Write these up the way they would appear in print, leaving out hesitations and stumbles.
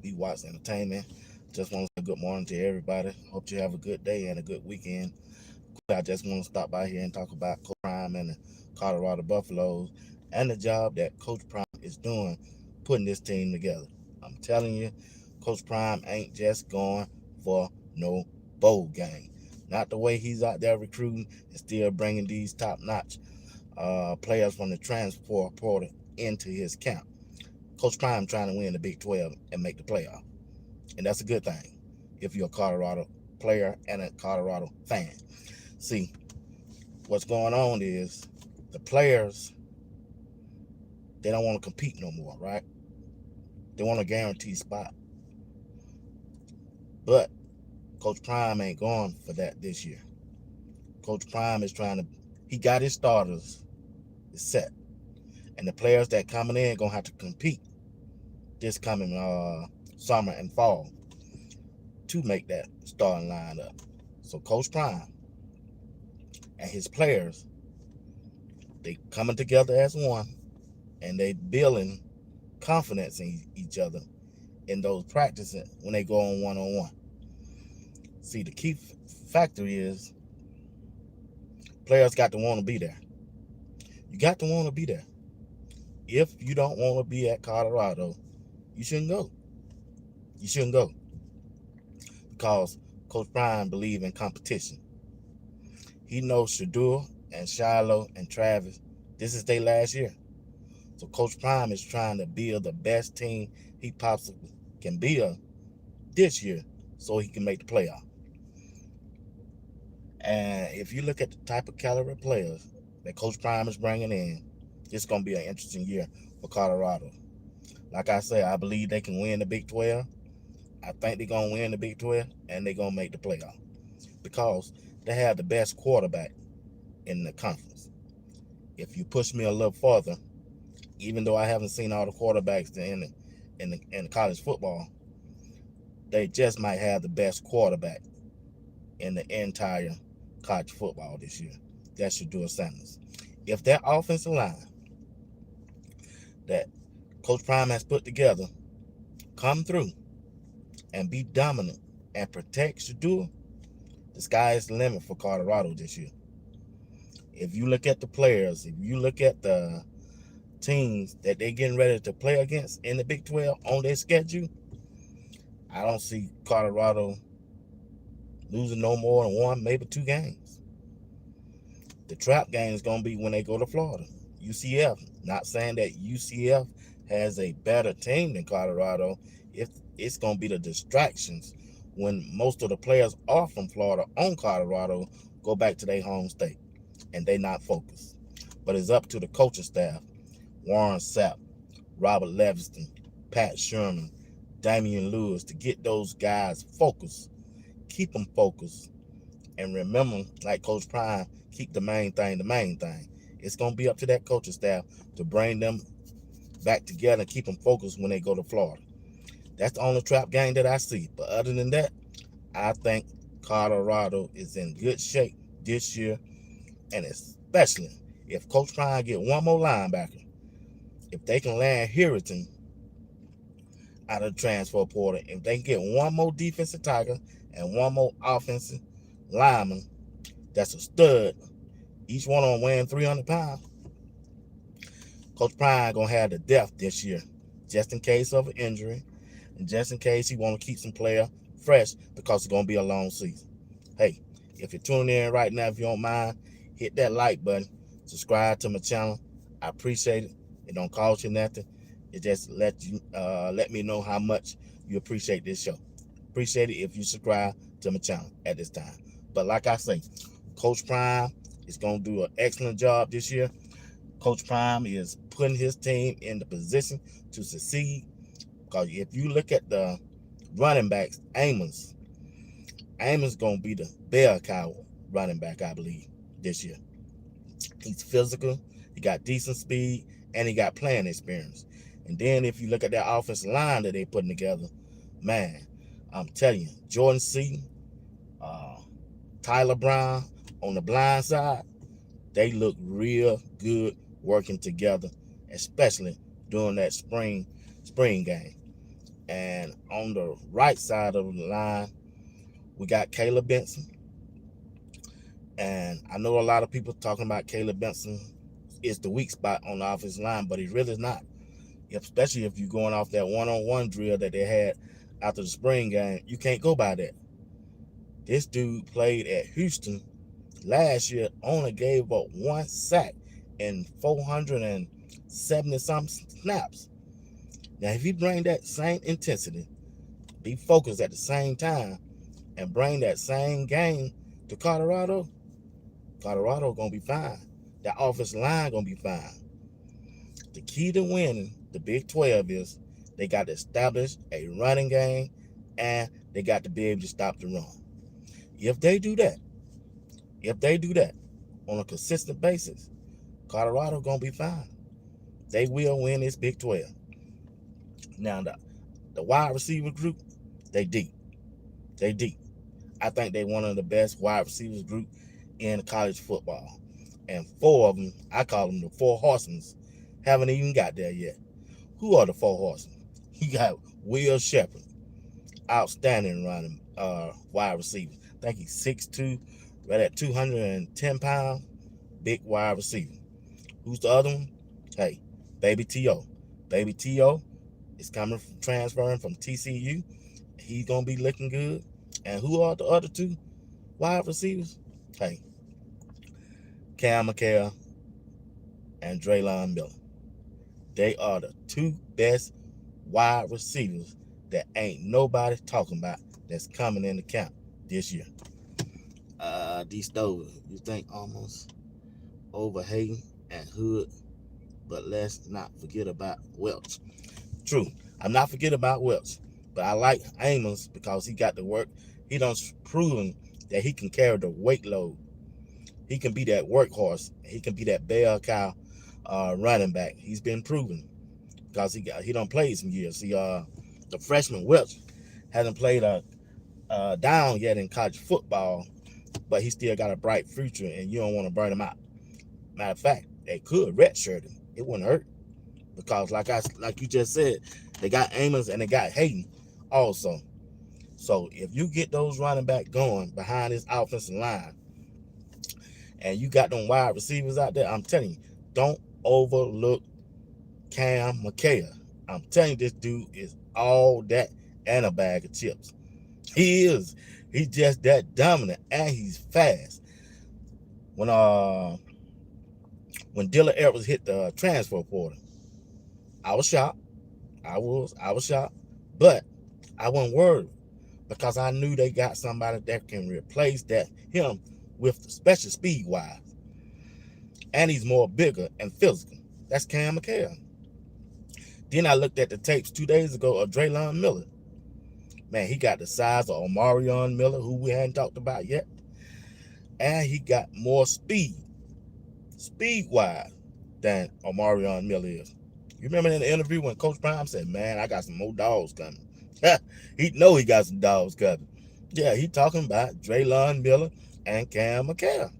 BWatts Entertainment. Just want to say good morning to everybody. Hope you have a good day and a good weekend. I just want to stop by here and talk about Coach Prime and the Colorado Buffaloes and the job that Coach Prime is doing putting this team together. I'm telling you, Coach Prime ain't just going for no bowl game. Not the way he's out there recruiting and still bringing these top-notch players from the transfer portal into his camp. Coach Prime trying to win the Big 12 and make the playoff. And that's a good thing if you're a Colorado player and a Colorado fan. See, what's going on is the players, they don't want to compete no more, right? They want a guaranteed spot. But Coach Prime ain't going for that this year. Coach Prime is he got his starters set. And the players that coming in going to have to compete this coming summer and fall to make that starting lineup. So Coach Prime and his players, they coming together as one, and they building confidence in each other in those practices when they go on one-on-one. See, the key factor is players got to want to be there. You got to want to be there. If you don't want to be at Colorado, you shouldn't go. You shouldn't go. Because Coach Prime believes in competition. He knows Shador and Shiloh and Travis, this is their last year. So Coach Prime is trying to build the best team he possibly can build this year so he can make the playoff. And if you look at the type of caliber players that Coach Prime is bringing in, it's going to be an interesting year for Colorado. Like I say, I believe they can win the Big 12. I think they're going to win the Big 12, and they're going to make the playoff because they have the best quarterback in the conference. If you push me a little further, even though I haven't seen all the quarterbacks in college football, they just might have the best quarterback in the entire college football this year. That's Shador Sanders. If that offensive line that Coach Prime has put together come through and be dominant and protect Shador, the sky is the limit for Colorado this year. If you look at the players, if you look at the teams that they're getting ready to play against in the Big 12 on their schedule, I don't see Colorado losing no more than one, maybe two games. The trap game is going to be when they go to Florida. UCF, not saying that UCF has a better team than Colorado. If it's going to be the distractions when most of the players are from Florida on Colorado go back to their home state and they not focused. But it's up to the coaching staff, Warren Sapp, Robert Leviston, Pat Sherman, Damian Lewis, to get those guys focused, keep them focused, and remember, like Coach Prime, keep the main thing the main thing. It's going to be up to that coaching staff to bring them back together and keep them focused when they go to Florida. That's the only trap game that I see. But other than that, I think Colorado is in good shape this year, and especially if Coach Prime get one more linebacker, if they can land Harrington out of the transfer portal, if they can get one more defensive tackle and one more offensive lineman that's a stud, each one on weighing 300 pounds, Coach Prime going to have the depth this year, just in case of an injury, and just in case he want to keep some player fresh because it's going to be a long season. Hey, if you're tuning in right now, if you don't mind, hit that like button, subscribe to my channel. I appreciate it. It don't cost you nothing. It just let me know how much you appreciate this show. Appreciate it if you subscribe to my channel at this time. But like I say, Coach Prime is going to do an excellent job this year. Coach Prime is putting his team in the position to succeed. Because if you look at the running backs, Amos going to be the bell cow running back, I believe, this year. He's physical, he got decent speed, and he got playing experience. And then if you look at that offensive line that they're putting together, man, I'm telling you, Jordan C., Tyler Brown on the blind side, they look real good working together, especially during that spring game. And on the right side of the line, we got Caleb Benson. And I know a lot of people talking about Caleb Benson is the weak spot on the offensive line, but he really is not. Especially if you're going off that one-on-one drill that they had after the spring game. You can't go by that. This dude played at Houston last year, only gave up 1 sack in 470 some snaps. Now, if you bring that same intensity, be focused at the same time, and bring that same game to Colorado gonna be fine. That offensive line gonna be fine. The key to winning the Big 12 is they got to establish a running game, and they got to be able to stop the run. If they do that on a consistent basis, Colorado gonna be fine. They will win this Big 12. Now the wide receiver group, they deep. I think they one of the best wide receivers group in college football. And 4 of them, I call them the 4 horsemen, haven't even got there yet. Who are the 4 horsemen? You got Will Shepherd, outstanding running wide receiver. I think he's 6'2", right at 210 pounds, big wide receiver. Who's the other one? Hey, Baby T.O. Baby T.O. is coming from transferring from TCU. He's going to be looking good. And who are the other 2 wide receivers? Hey, Cam McHale and Draylon Miller. They are the 2 best wide receivers that ain't nobody talking about that's coming into camp this year. D Stover, you think almost over Hayden and Hood, but let's not forget about Welch. True, I'm not forgetting about Welch, but I like Amos because he got the work. He done proven that he can carry the weight load. He can be that workhorse. He can be that bell cow running back. He's been proven because he done played some years. The freshman Welch hasn't played down yet in college football, but he still got a bright future, and you don't want to burn him out. Matter of fact, they could redshirt him. It wouldn't hurt because, like you just said, they got Amos and they got Hayden also. So if you get those running back going behind this offensive line, and you got them wide receivers out there, I'm telling you, don't overlook Cam McHale. I'm telling you, this dude is all that and a bag of chips. He is. He's just that dominant, and he's fast. When Dylan Edwards hit the transfer portal, I was shocked. I was shocked, but I wasn't worried because I knew they got somebody that can replace him with the special speed wise, and he's more bigger and physical. That's Cam McHale. Then I looked at the tapes 2 days ago of Draylon Miller. Man, he got the size of Omarion Miller, who we hadn't talked about yet. And he got more speed-wise, than Omarion Miller is. You remember in the interview when Coach Prime said, man, I got some more dogs coming. He know he got some dogs coming. Yeah, he talking about Draylon Miller and Cam McHale.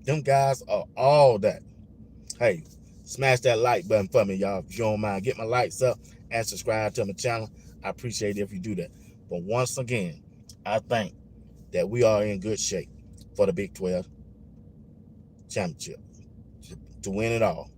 Them guys are all that. Hey, smash that like button for me, y'all, if you don't mind. Get my likes up and subscribe to my channel. I appreciate it if you do that. But once again, I think that we are in good shape for the Big 12 championship to win it all.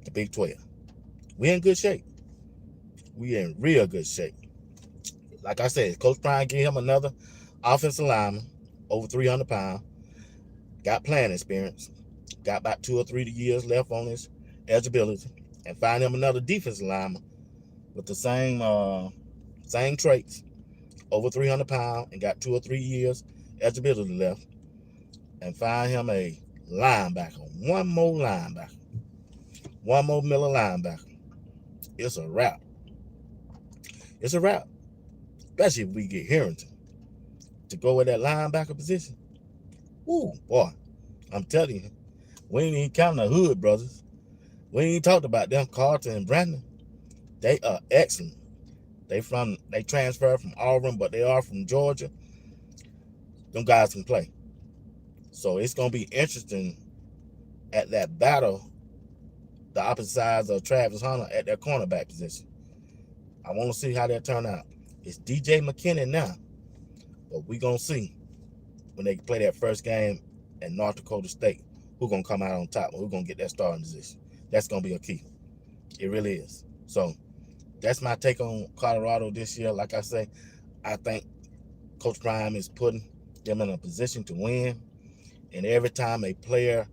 The Big 12. We're in good shape. We're in real good shape. Like I said, Coach Prime gave him another offensive lineman, over 300 pounds, got playing experience, got about 2 or 3 years left on his eligibility, and find him another defensive lineman with the same traits, over 300 pounds, and got 2 or 3 years eligibility left, and find him a linebacker, one more Miller linebacker. It's a wrap. It's a wrap, especially if we get Harrington to go with that linebacker position. Ooh, boy, I'm telling you, we ain't even counting the Hood brothers. We ain't even talked about them, Carlton and Brandon. They are excellent. They transferred from Auburn, but they are from Georgia. Them guys can play. So it's going to be interesting at that battle the opposite sides of Travis Hunter at their cornerback position. I want to see how that turn out. It's DJ McKinney now, but we gonna see when they play that first game at North Dakota State who's gonna come out on top, who's gonna get that starting position. That's gonna be a key. It really is. So that's my take on Colorado this year. Like I say, I think Coach Prime is putting them in a position to win. And every time a player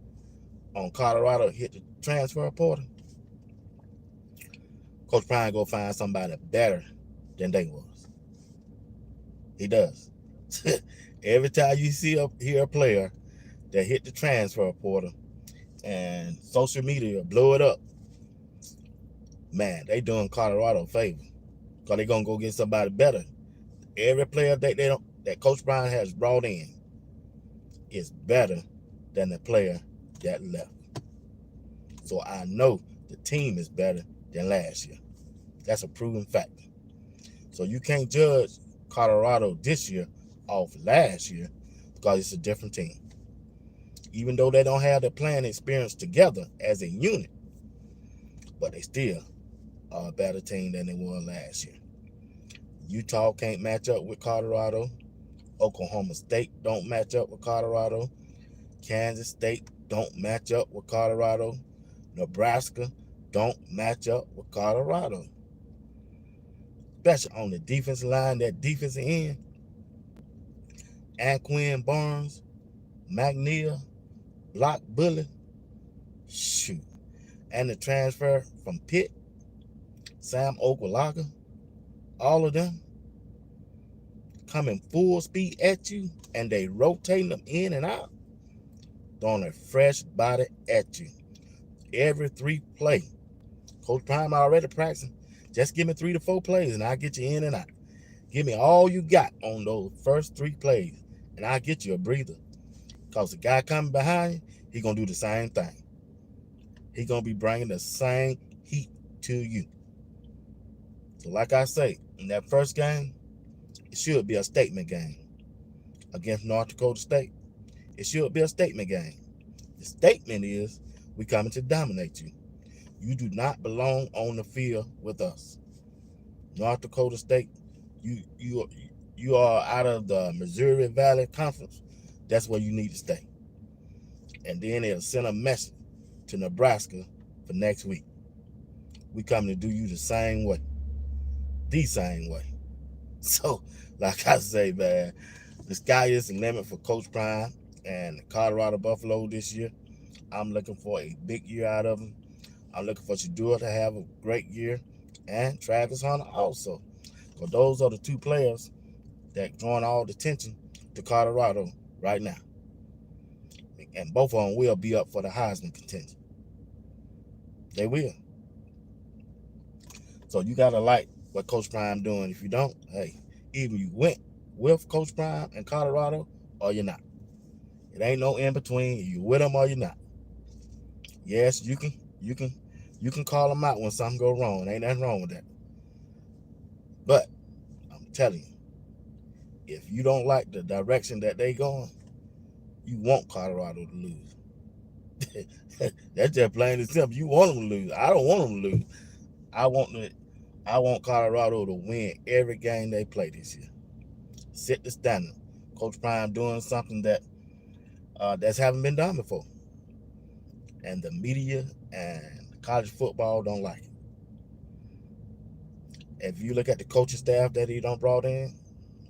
on Colorado hit the transfer portal, Coach Prime go find somebody better than they was. He does. Every time you hear a player that hit the transfer portal and social media blow it up, man, they doing Colorado a favor because they gonna go get somebody better. Every player that Coach Prime has brought in is better than the player that left. So I know the team is better than last year. That's a proven fact. So you can't judge Colorado this year off last year because it's a different team. Even though they don't have the playing experience together as a unit, but they still are a better team than they were last year. Utah can't match up with Colorado. Oklahoma State don't match up with Colorado. Kansas State don't match up with Colorado. Nebraska don't match up with Colorado. Especially on the defensive line, that defensive end. Anquin Barnes, McNeil, Block Bully. Shoot. And the transfer from Pitt, Sam Okwalaga, all of them coming full speed at you, and they rotating them in and out, throwing a fresh body at you. Every 3 play. Coach Prime already practicing. Just give me 3 to 4 plays, and I'll get you in and out. Give me all you got on those first 3 plays, and I'll get you a breather. Because the guy coming behind you, he going to do the same thing. He going to be bringing the same heat to you. So like I say, in that first game, it should be a statement game against North Dakota State. It should be a statement game. The statement is, we coming to dominate you. You do not belong on the field with us. North Dakota State, you are out of the Missouri Valley Conference. That's where you need to stay. And then it'll send a message to Nebraska for next week. We coming to do you the same way. The same way. So, like I say, man, the sky is the limit for Coach Prime and the Colorado Buffalo this year. I'm looking for a big year out of them. I'm looking for Shadua to have a great year, and Travis Hunter also. So those are the 2 players that drawing all the attention to Colorado right now. And both of them will be up for the Heisman contention. They will. So you got to like what Coach Prime doing. If you don't, hey, either you went with Coach Prime in Colorado or you're not. It ain't no in between. You with them or you're not. Yes, you can call them out when something go wrong. Ain't nothing wrong with that. But I'm telling you, if you don't like the direction that they going, you want Colorado to lose. That's just plain and simple. You want them to lose. I don't want them to lose. I want Colorado to win every game they play this year. Set the standard. Coach Prime doing something that's haven't been done before. And the media and college football don't like it. If you look at the coaching staff that he done brought in,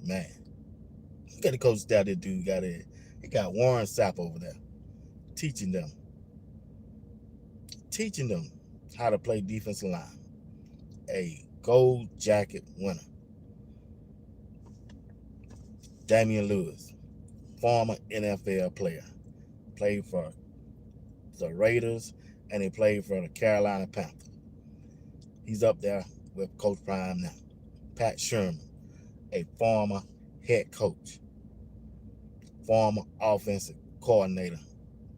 man, look at the coaching staff that dude got in. He got Warren Sapp over there teaching them how to play defensive line. A gold jacket winner. Damian Lewis, former NFL player, played for the Raiders and he played for the Carolina Panthers. He's up there with Coach Prime now. Pat Sherman, a former head coach, former offensive coordinator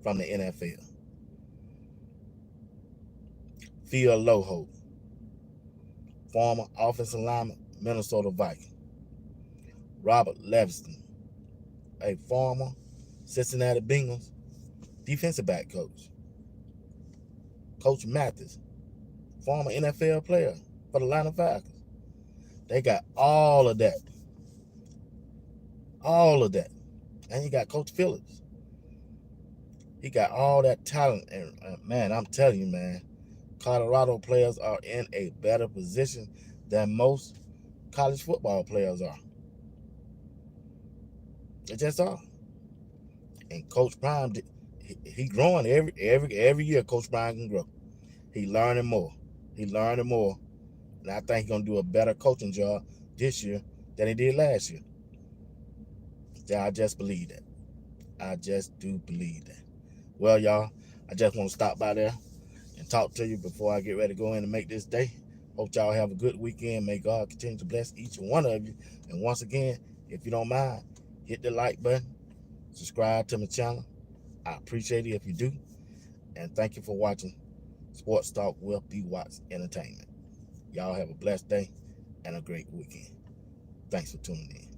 from the NFL. Phil Loho, former offensive lineman, Minnesota Vikings. Robert Leviston, a former Cincinnati Bengals defensive back coach. Coach Mathis, former NFL player for the Atlanta Falcons. They got all of that. All of that. And you got Coach Phillips. He got all that talent. And man, I'm telling you, man, Colorado players are in a better position than most college football players are. They just are. And Coach Prime, he growing every year. Coach Prime can grow. He learning more. He learning more. And I think he's going to do a better coaching job this year than he did last year. Yeah, I just believe that. I just do believe that. Well, y'all, I just want to stop by there and talk to you before I get ready to go in and make this day. Hope y'all have a good weekend. May God continue to bless each one of you. And once again, if you don't mind, hit the like button. Subscribe to my channel. I appreciate it if you do. And thank you for watching Sports Talk with BWatts Entertainment. Y'all have a blessed day and a great weekend. Thanks for tuning in.